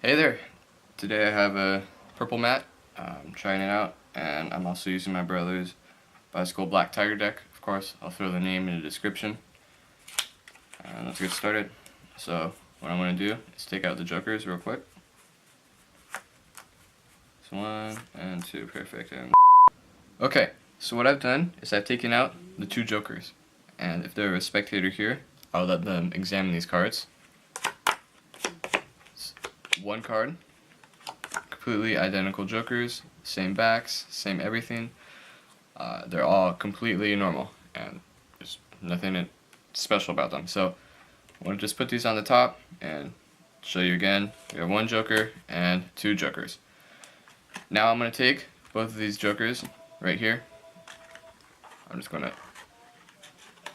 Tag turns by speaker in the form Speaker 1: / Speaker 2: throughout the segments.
Speaker 1: Hey there! Today I have a purple mat. I'm trying it out, and I'm also using my brother's Bicycle Black Tiger deck. Of course, I'll throw the name in the description. And let's get started. So, what I'm going to do is take out the jokers real quick. So 1 and 2, perfect. And okay, so what I've done is I've taken out the 2 jokers. And if they're a spectator here, I'll let them examine these cards. One card, completely identical jokers, same backs, same everything. They're all completely normal, and there's nothing special about them. So I want to just put these on the top and show you again. We have 1 joker and 2 jokers. Now I'm going to take both of these jokers right here. I'm just going to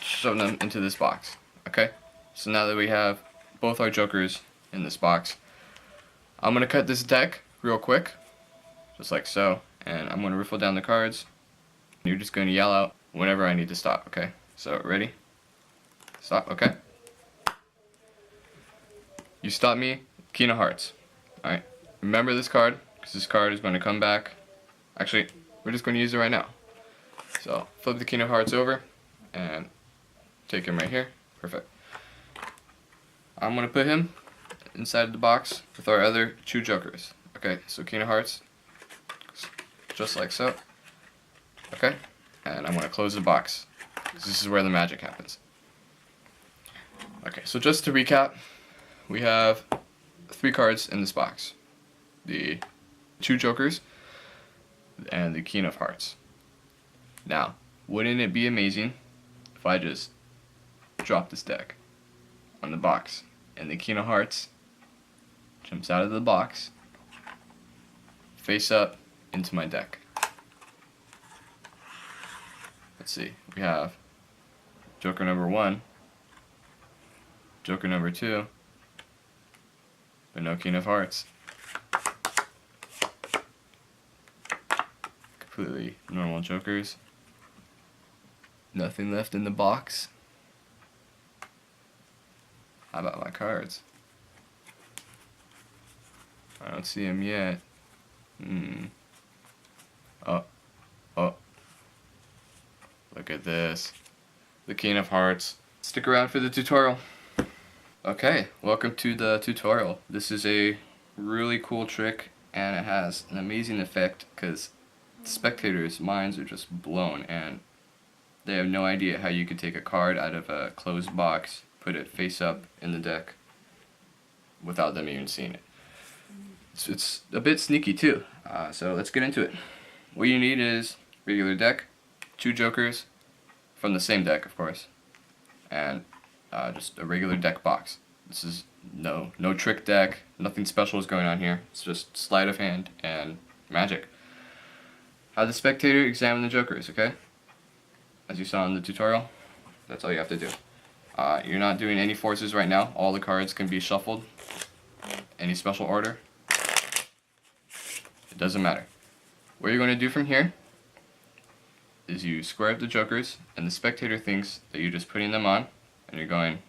Speaker 1: shove them into this box. Okay? So now that we have both our jokers in this box, I'm going to cut this deck real quick, just like so, and I'm going to riffle down the cards. You're just going to yell out whenever I need to stop, okay? So, ready? Stop, okay? You stop me, King of Hearts. Alright, remember this card, because this card is going to come back. Actually, we're just going to use it right now. So, flip the King of Hearts over, and take him right here. Perfect. I'm going to put him inside of the box with our other 2 jokers. Okay, so King of Hearts, just like so. Okay, and I'm going to close the box, because this is where the magic happens. Okay, so just to recap, we have 3 cards in this box. The 2 jokers, and the King of Hearts. Now, wouldn't it be amazing if I just drop this deck on the box, and the King of Hearts jumps out of the box, face up into my deck. Let's see, we have joker number 1, joker number 2, but no King of Hearts. Completely normal jokers. Nothing left in the box. How about my cards? I don't see them yet. Oh. Look at this. The King of Hearts. Stick around for the tutorial. Okay, welcome to the tutorial. This is a really cool trick, and it has an amazing effect because spectators' minds are just blown, and they have no idea how you could take a card out of a closed box, put it face up in the deck without them even seeing it. It's a bit sneaky too, so let's get into it. What you need is regular deck, 2 jokers from the same deck, of course, and just a regular deck box. This is no trick deck, nothing special is going on here. It's just sleight of hand and magic. Have the spectator examine the jokers, okay? As you saw in the tutorial, that's all you have to do. You're not doing any forces right now. All the cards can be shuffled. Any special order. It doesn't matter. What you're going to do from here is you square up the jokers, and the spectator thinks that you're just putting them on, and you're going,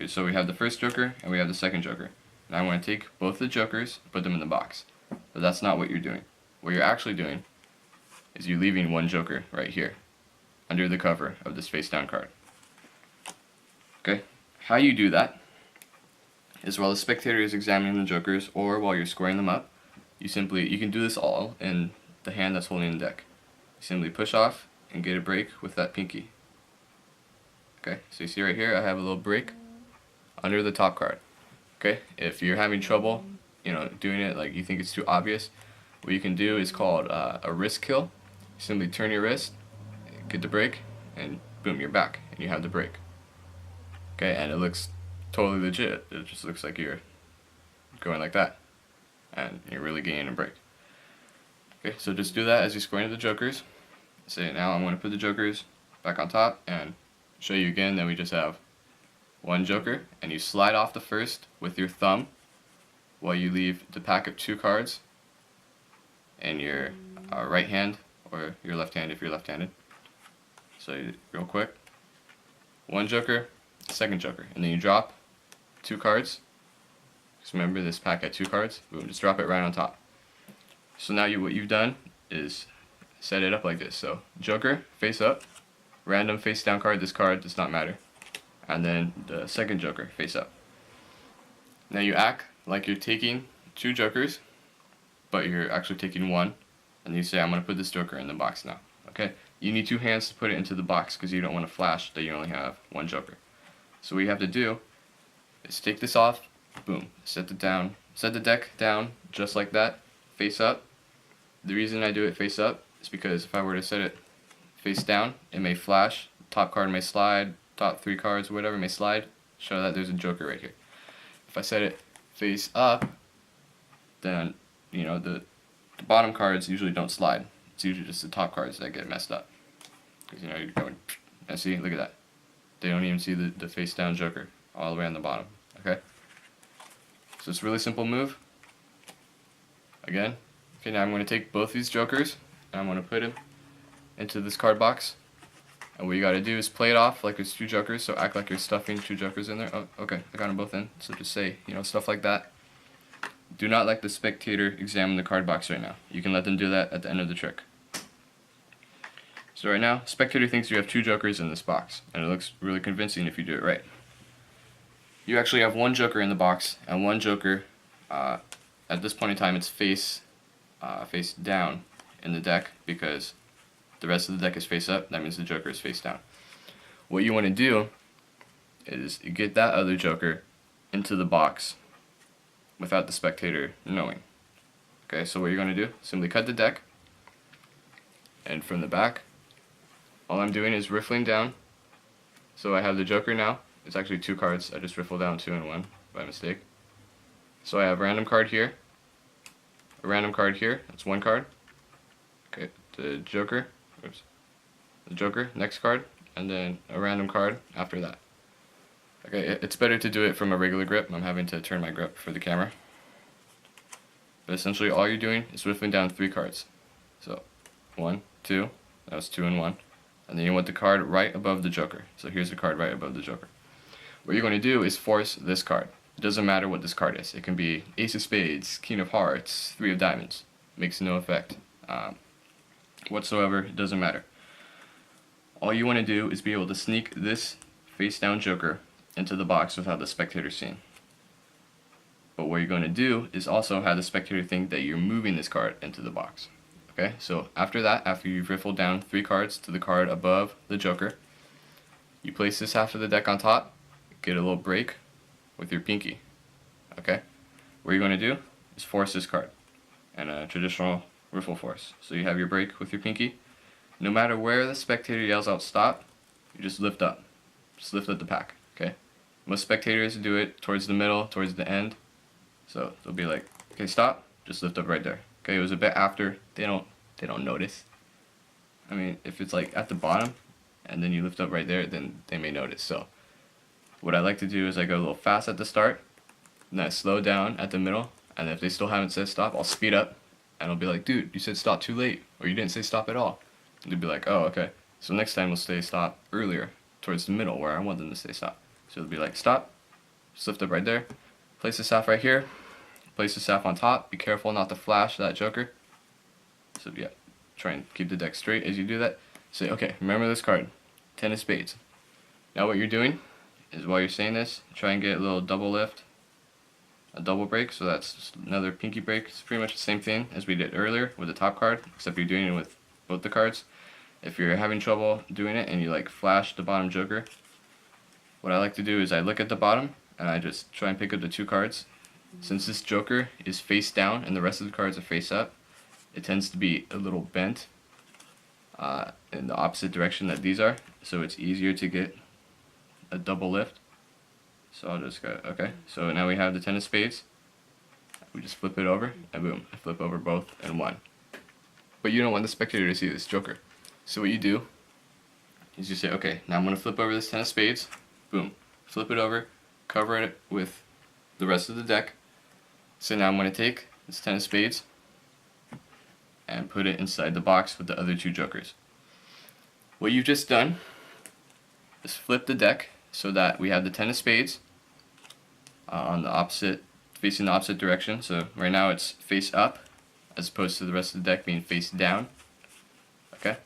Speaker 1: so we have the first joker and we have the second joker. Now I want to take both the jokers and put them in the box. But that's not what you're doing. What you're actually doing is you're leaving 1 joker right here, under the cover of this face down card. Okay? How you do that is while the spectator is examining the jokers, or while you're squaring them up, you can do this all in the hand that's holding the deck. You simply push off and get a break with that pinky. Okay, so you see right here I have a little break under the top card. Okay, if you're having trouble, doing it, like you think it's too obvious, what you can do is called a wrist kill. You simply turn your wrist, get the break, and boom, you're back, and you have the break. Okay, and it looks totally legit. It just looks like you're going like that, and you're really gaining a break. Okay, so just do that as you square into the jokers. Say now I'm going to put the jokers back on top and show you again that we just have 1 joker, and you slide off the first with your thumb while you leave the pack of 2 cards in your right hand, or your left hand if you're left-handed. So real quick, 1 joker, second joker, and then you drop 2 cards. Because remember, this pack had 2 cards. Boom, just drop it right on top. So now what you've done is set it up like this. So Joker, face up. Random face down card, this card does not matter. And then the second Joker, face up. Now you act like you're taking 2 Jokers, but you're actually taking 1. And you say, I'm going to put this Joker in the box now. Okay? You need 2 hands to put it into the box because you don't want to flash that you only have 1 Joker. So what you have to do is take this off, boom, set the deck down just like that, face up. The reason I do it face up is because if I were to set it face down, it may flash, top card may slide, top 3 cards, whatever may slide, show that there's a Joker right here. If I set it face up, then, you know, the bottom cards usually don't slide. It's usually just the top cards that get messed up. Because, you know, you're going, and see, look at that. They don't even see the face down Joker all the way on the bottom. Okay? So it's a really simple move. Again. Okay, now I'm going to take both these Jokers and I'm going to put them into this card box. And what you got to do is play it off like it's 2 Jokers. So act like you're stuffing 2 Jokers in there. Oh, okay, I got them both in. So just say, you know, stuff like that. Do not let the spectator examine the card box right now. You can let them do that at the end of the trick. So right now, spectator thinks you have 2 Jokers in this box, and it looks really convincing if you do it right. You actually have 1 Joker in the box, and 1 Joker, at this point in time, it's face down in the deck, because the rest of the deck is face up. That means the Joker is face down. What you want to do is you get that other Joker into the box without the spectator knowing. Okay, so what you're going to do, simply cut the deck, and from the back, all I'm doing is riffling down. So I have the Joker now. It's actually 2 cards. I just riffled down 2 and 1 by mistake. So I have a random card here, a random card here. That's 1 card. Okay, the Joker. Oops. The Joker, next card, and then a random card after that. Okay, it's better to do it from a regular grip. I'm having to turn my grip for the camera. But essentially all you're doing is riffling down 3 cards. So 1, 2, that was 2 and 1. And then you want the card right above the Joker. So here's the card right above the Joker. What you're going to do is force this card. It doesn't matter what this card is. It can be Ace of Spades, King of Hearts, 3 of Diamonds. Makes no effect whatsoever. It doesn't matter. All you want to do is be able to sneak this face down Joker into the box without the spectator seeing. But what you're going to do is also have the spectator think that you're moving this card into the box. Okay, so after that, after you've riffled down 3 cards to the card above the Joker, you place this half of the deck on top, get a little break with your pinky. Okay, what you're going to do is force this card and a traditional riffle force. So you have your break with your pinky. No matter where the spectator yells out stop, you just lift up. Just lift up the pack. Okay, most spectators do it towards the middle, towards the end. So they'll be like, okay, stop, just lift up right there. Okay, it was a bit after, they don't notice. I mean, if it's like at the bottom and then you lift up right there, then they may notice. So what I like to do is I go a little fast at the start, and then I slow down at the middle, and if they still haven't said stop, I'll speed up, and I'll be like, dude, you said stop too late, or you didn't say stop at all. And they'll be like, oh, okay. So next time we'll say stop earlier, towards the middle where I want them to say stop. So they'll be like, stop, just lift up right there, place this half right here, place this half on top, be careful not to flash that Joker. So yeah, try and keep the deck straight as you do that. Say, okay, remember this card, 10 of Spades. Now what you're doing is while you're saying this, try and get a little double lift, a double break, so that's just another pinky break. It's pretty much the same thing as we did earlier with the top card, except you're doing it with both the cards. If you're having trouble doing it and you like flash the bottom Joker, what I like to do is I look at the bottom and I just try and pick up the 2 cards. Since this Joker is face down and the rest of the cards are face up, it tends to be a little bent in the opposite direction that these are, so it's easier to get a double lift. So I'll just go, okay, so now we have the 10 of Spades. We just flip it over, and boom, I flip over both and 1. But you don't want the spectator to see this Joker. So what you do is you say, okay, now I'm going to flip over this 10 of Spades, boom, flip it over, cover it with the rest of the deck. So now I'm going to take this 10 of Spades and put it inside the box with the other 2 Jokers. What you've just done is flip the deck so that we have the 10 of Spades on the opposite facing the opposite direction. So right now it's face up, as opposed to the rest of the deck being face down. Okay?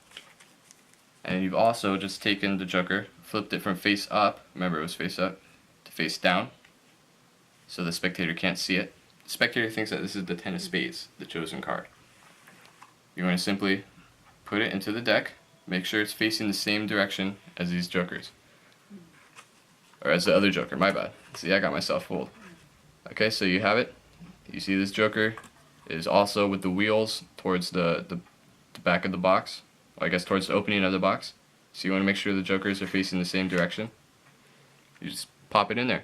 Speaker 1: And you've also just taken the joker, flipped it from face up, remember it was face up, to face down, so the spectator can't see it. The spectator thinks that this is the 10 of spades, the chosen card. You're going to simply put it into the deck, make sure it's facing the same direction as these jokers. Or as the other joker, my bad. See, I got myself fooled. Okay, so you have it. You see this joker is also with the wheels towards the back of the box. Well, I guess towards the opening of the box. So you want to make sure the jokers are facing the same direction. You just pop it in there.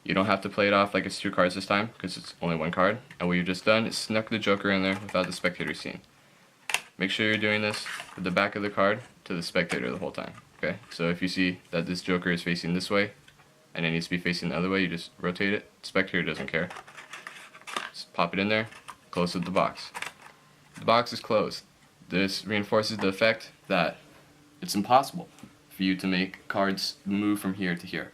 Speaker 1: You don't have to play it off like it's 2 cards this time, because it's only 1 card. And what you've just done is snuck the joker in there without the spectator seeing. Make sure you're doing this with the back of the card to the spectator the whole time. Okay, so if you see that this joker is facing this way, and it needs to be facing the other way, you just rotate it. The spectator doesn't care. Just pop it in there, close the box. The box is closed. This reinforces the effect that it's impossible for you to make cards move from here to here.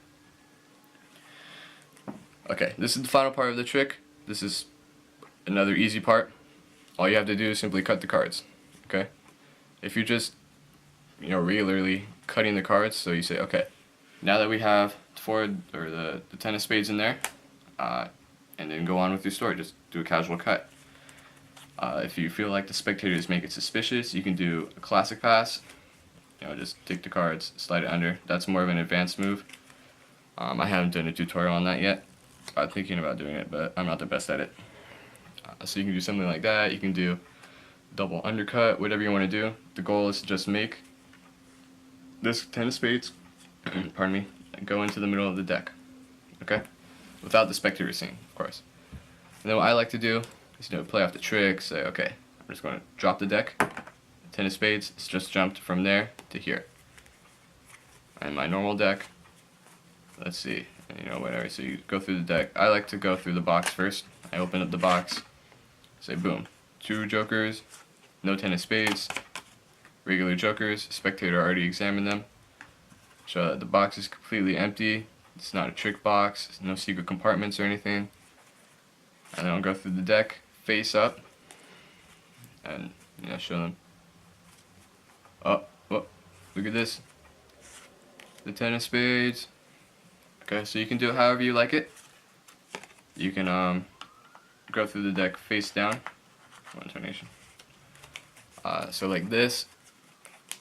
Speaker 1: Okay, this is the final part of the trick. This is another easy part. All you have to do is simply cut the cards. Okay? If you're just, regularly cutting the cards, so you say, okay, now that we have the 10 of spades in there, and then go on with your story, just do a casual cut. If you feel like the spectators make it suspicious, you can do a classic pass. Just take the cards, slide it under. That's more of an advanced move. I haven't done a tutorial on that yet. I'm thinking about doing it, but I'm not the best at it. So you can do something like that. You can do double undercut, whatever you want to do. The goal is to just make this 10 of spades, pardon me, go into the middle of the deck. Okay? Without the spectator seeing, of course. And then what I like to do is play off the trick, say, okay, I'm just going to drop the deck. 10 of spades, it's just jumped from there to here. And my normal deck, let's see, whatever, so you go through the deck. I like to go through the box first. I open up the box, say boom, 2 jokers, no 10 of spades, regular jokers, spectator already examined them, show that the box is completely empty, it's not a trick box, no secret compartments or anything. And then I'll go through the deck, face up, and show them, oh, look at this, the 10 of spades. Okay, so you can do it however you like it. You can go through the deck face down, one donation. So like this,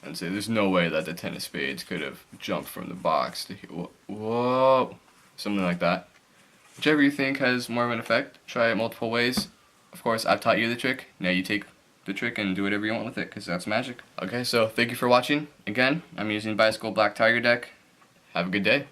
Speaker 1: and say there's no way that the 10 of spades could have jumped from the box to here. Whoa, something like that. Whichever you think has more of an effect, try it multiple ways. Of course, I've taught you the trick. Now you take the trick and do whatever you want with it, because that's magic. Okay, so thank you for watching. Again, I'm using Bicycle Black Tiger deck. Have a good day.